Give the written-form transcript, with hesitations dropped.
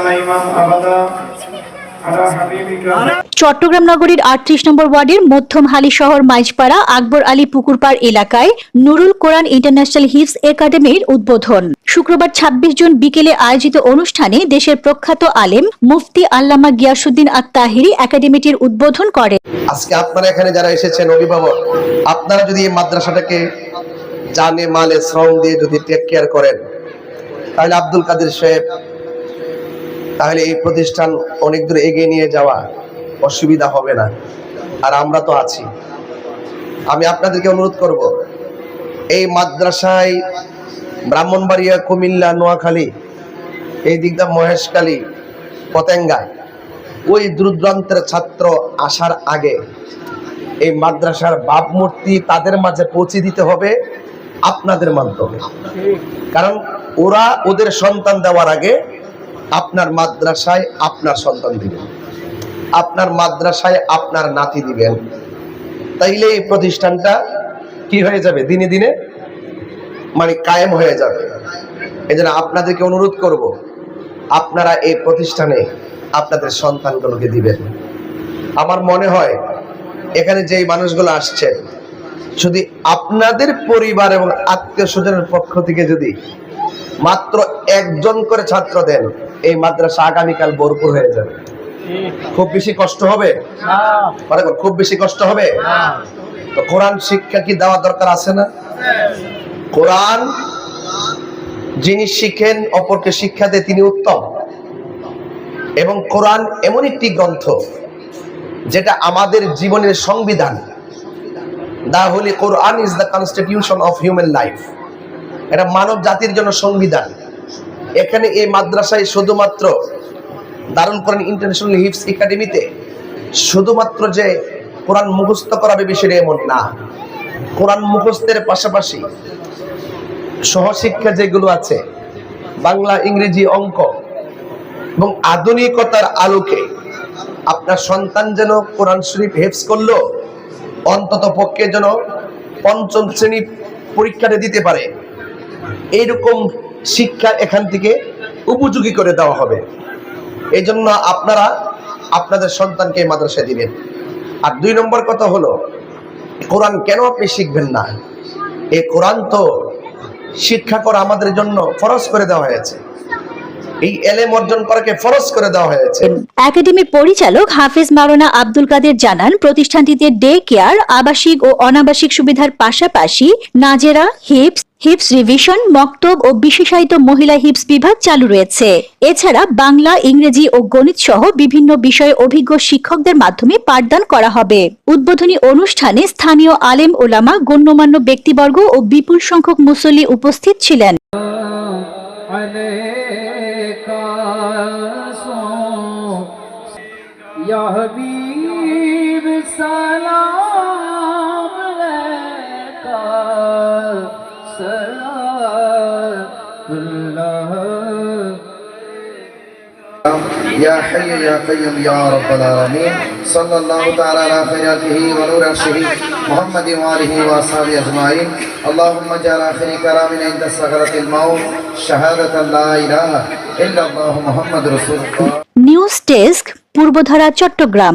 كان إمام أبدا على حبيبك চট্টগ্রাম নগরীর ৩৮ নম্বর ওয়ার্ডের মধ্যম হালিশহর মাইজপাড়া আকবর আলী পুকুরপাড় এলাকায় নুরুল কোরআন ইন্টারন্যাশনাল হিফজ একাডেমির উদ্বোধন শুক্রবার ২৬ জুন বিকেলে আয়োজিত অনুষ্ঠানে দেশের প্রখ্যাত আলেম মুফতি আল্লামা গিয়াসউদ্দিন আত-তাহিরি একাডেমিটির উদ্বোধন করেন। আজকে আপনারা এখানে যারা এসেছেন অভিভাবক, আপনারা যদি এই মাদ্রাসাটাকে জানে মালে শ্রম দিয়ে যদি টেক কেয়ার করেন, তাহলে আব্দুল কাদের সাহেব, তাহলে এই প্রতিষ্ঠান অনেক দূর এগিয়ে নিয়ে যাওয়া অসুবিধা হবে না। আর আমরা তো আছি। আমি আপনাদেরকে অনুরোধ করব, এই মাদ্রাসায় ব্রাহ্মণবাড়িয়া, কুমিল্লা, নোয়াখালী, এই দিকটা মহেশখালী, পতেঙ্গা, ওই দূরদূরান্তের ছাত্র আসার আগে এই মাদ্রাসার ভাবমূর্তি তাদের মাঝে পৌঁছে দিতে হবে আপনাদের মাধ্যমে। কারণ ওরা ওদের সন্তান দেওয়ার আগে আপনার মাদ্রাসায় আপনার সন্তান দিবেন, আপনার মাদ্রাসায় আপনার নাতি দিবেন। তাইলে এই প্রতিষ্ঠানটা কি হয়ে যাবে, দিনে দিনে মানে কায়েম হয়ে যাবে। এই জন্য আপনাদেরকে অনুরোধ করব, আপনারা এই প্রতিষ্ঠানে আপনাদের সন্তানগুলোকে দিবেন। আমার মনে হয় এখানে যেই মানুষগুলো আসছে, যদি আপনাদের পরিবার এবং আত্মীয় স্বজনের পক্ষ থেকে যদি মাত্র একজন করে ছাত্র দেন, এই মাদ্রাসা আগামীকাল ভরপুর হয়ে যাবে। খুব বেশি কষ্ট হবে? খুব বেশি কষ্ট হবে? তো কোরআন শিক্ষা কি দেওয়া দরকার আছে না? কোরআন যিনি শিখেন, অপরকে শিক্ষা দেয়, তিনি উত্তম। এবং কোরআন এমন একটি গ্রন্থ যেটা আমাদের জীবনের সংবিধান। The holy Quran is the constitution of human life. এটা মানব জাতির জন্য সংবিধান। এখানে এই মাদ্রাসায় শুধুমাত্র দারুল কোরআন ইন্টারন্যাশনাল হিফজ একাডেমিতে শুধুমাত্র যে কোরআন মুখস্থ করাবে বিষয়টা এমন না। কোরআন মুখস্থের পাশাপাশি সহশিক্ষা যেগুলো আছে, বাংলা, ইংরেজি, অঙ্ক এবং আধুনিকতার আলোকে আপনার সন্তান যেন কোরআন শরীফ হেফজ করলো অন্তত পক্ষে যেন পঞ্চম শ্রেণী পরীক্ষাটা দিতে পারে, এইরকম শিক্ষা এখান থেকে উপযোগী করে দেওয়া হবে। এই জন্য আপনারা আপনাদের সন্তানকে মাদ্রাসায় দিবেন। আর ২ নম্বর কথা হলো, কোরআন কেন আপনি শিখবেন না? এই কোরআন তো শিক্ষা করা আমাদের জন্য ফরজ করে দেওয়া হয়েছে, এই এলেম অর্জন করাকে ফরজ করে দেওয়া হয়েছে। একাডেমির পরিচালক হাফেজ মাওলানা আব্দুল কাদের জানান, প্রতিষ্ঠানটিতে ডে কেয়ার, আবাসিক ও অনাবাসিক সুবিধার পাশাপাশি নাজেরা, হিপস রিভিশন, মক্তব ও বিশেষায়িত মহিলা হিপস বিভাগ চালু রয়েছে। এছাড়া বাংলা, ইংরেজি ও গণিত সহ বিভিন্ন বিষয়ে অভিজ্ঞ শিক্ষকদের মাধ্যমে পাঠদান করা হবে। উদ্বোধনী অনুষ্ঠানে স্থানীয় আলেম ওলামা, গণ্যমান্য ব্যক্তিবর্গ ও বিপুল সংখ্যক মুসল্লি উপস্থিত ছিলেন। या हबीब सलाम अलैका सलातुल्लाह या हय्य या कय्यूम या रब्बल आलमीन सल्लल्लाहु तआला अला खैरिही व नूर अर्शिही मुहम्मद व आलिहि व असहाबिहि अजमाइन अल्लाहुम्मा जअल आखिर कलामिना इंदा सकरातिल मौत शहादतन ला इलाहा इल्लल्लाहु मुहम्मदुर रासूलुल्लाह। News desk, Purbodhara, Chittagong.